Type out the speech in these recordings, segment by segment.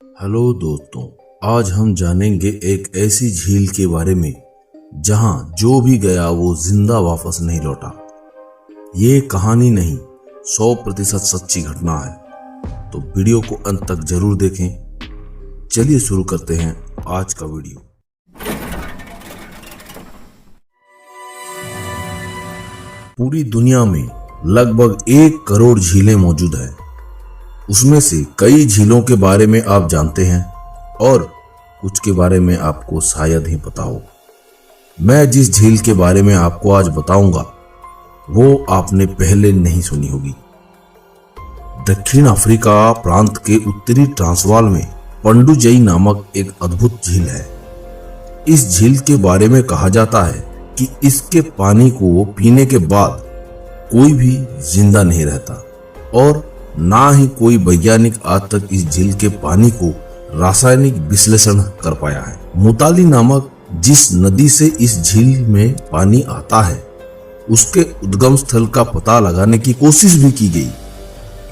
Hello दोस्तों, आज हम जानेंगे एक ऐसी झील के बारे में जहां जो भी गया वो जिंदा वापस नहीं लौटा। ये कहानी नहीं, 100% सच्ची घटना है। तो वीडियो को अंत तक जरूर देखें। चलिए शुरू करते हैं आज का वीडियो। पूरी दुनिया में लगभग 1 करोड़ झीलें मौजूद हैं। उसमें से कई झीलों के बारे में आप जानते हैं और कुछ के बारे में आपको शायद ही पता हो। मैं जिस झील के बारे में आपको आज बताऊंगा वो आपने पहले नहीं सुनी होगी। दक्षिण अफ्रीका प्रांत के उत्तरी ट्रांसवाल में पंडुजई नामक एक अद्भुत झील है। इस झील के बारे में कहा जाता है कि इसके पानी को पीने के बाद कोई भी जिंदा नहीं रहता और ना ही कोई वैज्ञानिक आज तक इस झील के पानी को रासायनिक विश्लेषण कर पाया है। मुताली नामक जिस नदी से इस झील में पानी आता है उसके उद्गम स्थल का पता लगाने की कोशिश भी की गई,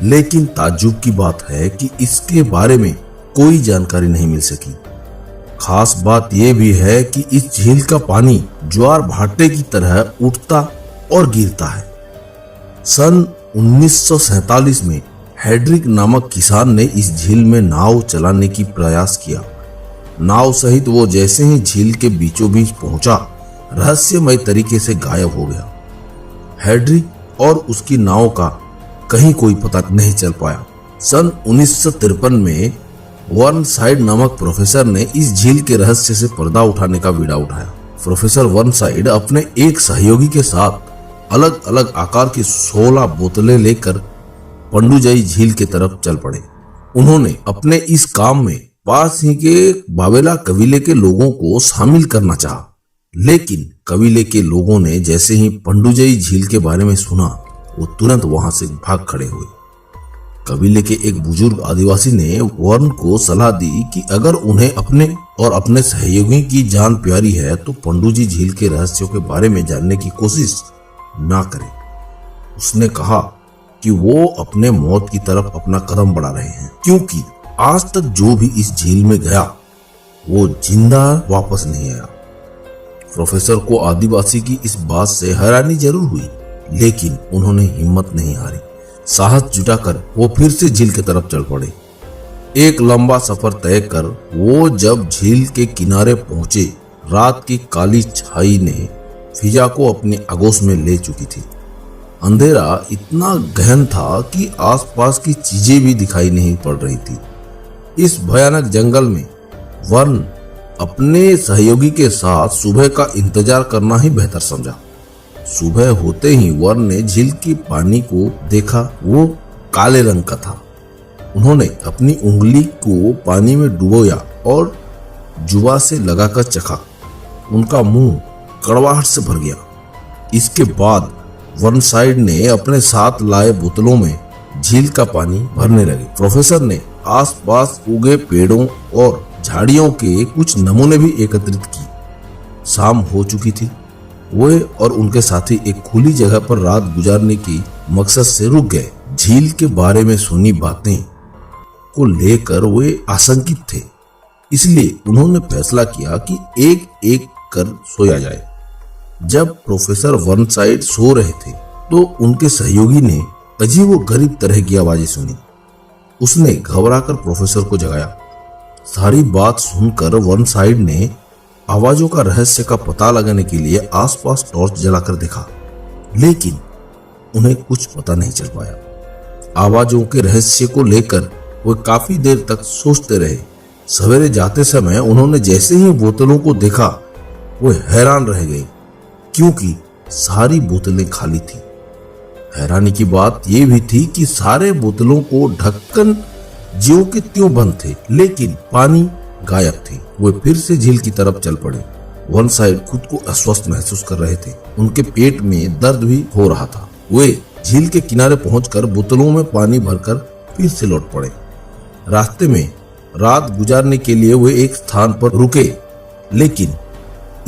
लेकिन ताज्जुब की बात है कि इसके बारे में कोई जानकारी नहीं मिल सकी। खास बात यह भी है कि इस झील का पानी ज्वार भाटे की तरह उठता और गिरता है। सन 1947 में हेड्रिक नामक किसान ने इस झील में नाव चलाने की प्रयास किया। नाव सहित वो जैसे ही झील के बीचों बीच पहुंचा, रहस्यमय तरीके से गायब हो गया। हेड्रिक और उसकी नाव का कहीं कोई पता नहीं चल पाया। सन 1953 में वर्नसाइड नामक प्रोफेसर ने इस झील के रहस्य से पर्दा उठाने का बीड़ा उठाया। प्रोफेसर वर्नसाइड अपने एक सहयोगी के साथ अलग अलग आकार की 16 बोतलें लेकर पंडुजई झील की तरफ चल पड़े। उन्होंने अपने इस काम में पास ही के बावेला कबीले के लोगों को शामिल करना चाहा, लेकिन कबीले के लोगों ने जैसे ही पंडुजई झील के बारे में सुना वो तुरंत वहां से भाग खड़े हुए। कबीले के एक बुजुर्ग आदिवासी ने वर्न को सलाह दी कि अगर उन्हें अपने और अपने सहयोगी की जान प्यारी है तो पंडुजई झील के रहस्यों के बारे में जानने की कोशिश ना करें। उसने कहा कि वो अपने मौत की तरफ अपना कदम बढ़ा रहे हैं, क्योंकि आज तक जो भी इस झील में गया वो जिंदा वापस नहीं आया। प्रोफेसर को आदिवासी की इस बात से हैरानी जरूर हुई, लेकिन उन्होंने हिम्मत नहीं हारी। साहस जुटाकर वो फिर से झील की तरफ चल पड़े। एक लंबा सफर तय कर वो जब झील के किनारे पहुंचे, रात की काली छाई ने फिजा को अपनी आगोश में ले चुकी थी। अंधेरा इतना गहन था कि आसपास की चीजें भी दिखाई नहीं पड़ रही थी। इस भयानक जंगल में वर्न अपने सहयोगी के साथ सुबह का इंतजार करना ही बेहतर समझा। सुबह होते ही वर्न ने झील के पानी को देखा। वो काले रंग का था। उन्होंने अपनी उंगली को पानी में डुबोया और जुबा से लगाकर चखा। उनका मुंह कड़वाहट से भर गया। इसके बाद वर्नसाइड ने अपने साथ लाए बोतलों में झील का पानी भरने लगे। प्रोफेसर ने आसपास उगे पेड़ों और झाड़ियों के कुछ नमूने भी एकत्रित की। शाम हो चुकी थी। वे और उनके साथी एक खुली जगह पर रात गुजारने की मकसद से रुक गए। झील के बारे में सुनी बातें को लेकर वे आशंकित थे, इसलिए उन्होंने फैसला किया कि एक एक कर सोया जाए। जब प्रोफेसर वर्नसाइड सो रहे थे तो उनके सहयोगी ने अजीबोगरीब तरह की आवाजें सुनी। उसने घबराकर प्रोफेसर को जगाया। सारी बात सुनकर वर्नसाइड ने आवाजों का रहस्य का पता लगाने के लिए आसपास टॉर्च जलाकर देखा, लेकिन उन्हें कुछ पता नहीं चल पाया। आवाजों के रहस्य को लेकर वे काफी देर तक सोचते रहे। सवेरे जाते समय उन्होंने जैसे ही बोतलों को देखा वो हैरान रह गए, क्योंकि सारी बोतलें खाली थी। हैरानी की बात यह भी थी कि सारे बोतलों को ढक्कन ज्यों के त्यों बंद थे, लेकिन पानी गायब थे। वे फिर से झील की तरफ चल पड़े। वर्नसाइड खुद को अस्वस्थ महसूस कर रहे थे। उनके पेट में दर्द भी हो रहा था। वे झील के किनारे पहुंचकर बोतलों में पानी भरकर फिर से लौट पड़े। रास्ते में रात गुजारने के लिए वे एक स्थान पर रुके, लेकिन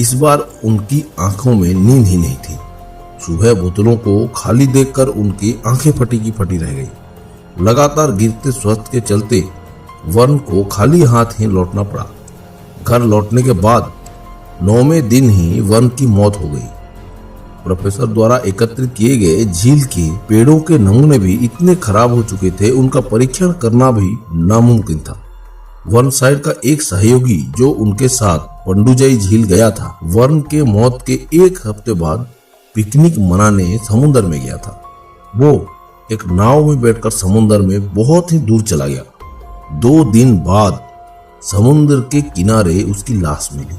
इस बार उनकी आंखों में नींद ही नहीं थी। सुबह बोतलों को खाली देखकर उनकी आंखें फटी की फटी रह गई। लगातार गिरते स्वास्थ्य के चलते वर्ण को खाली हाथ ही लौटना पड़ा। घर लौटने के बाद 9वें दिन ही वर्ण की मौत हो गई। प्रोफेसर द्वारा एकत्रित किए गए झील के पेड़ों के नमूने भी इतने खराब हो चुके थे, उनका परीक्षण करना भी नामुमकिन था। वर्ण साइड का एक सहयोगी जो उनके साथ पंडुजई झील गया था, वर्ण के मौत के 1 हफ्ते बाद पिकनिक मनाने समुद्र में गया था। वो एक नाव में बैठकर समुद्र में बहुत ही दूर चला गया। 2 दिन बाद समुद्र के किनारे उसकी लाश मिली।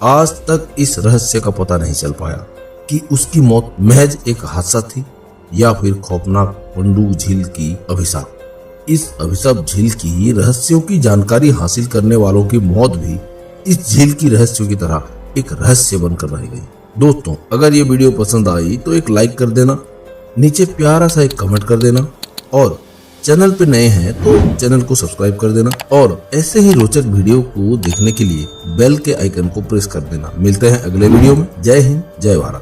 आज तक इस रहस्य का पता नहीं चल पाया कि उसकी मौत महज एक हादसा थी या फिर खौफनाक पंडू झील की अभिशाप। इस अभिशाप झील की रहस्यों की जानकारी हासिल करने वालों की मौत भी इस झील की रहस्यों की तरह एक रहस्य बनकर रह गई। दोस्तों, अगर ये वीडियो पसंद आई तो एक लाइक कर देना, नीचे प्यारा सा एक कमेंट कर देना और चैनल पे नए हैं तो चैनल को सब्सक्राइब कर देना और ऐसे ही रोचक वीडियो को देखने के लिए बेल के आइकन को प्रेस कर देना। मिलते हैं अगले वीडियो में। जय हिंद, जय भारत।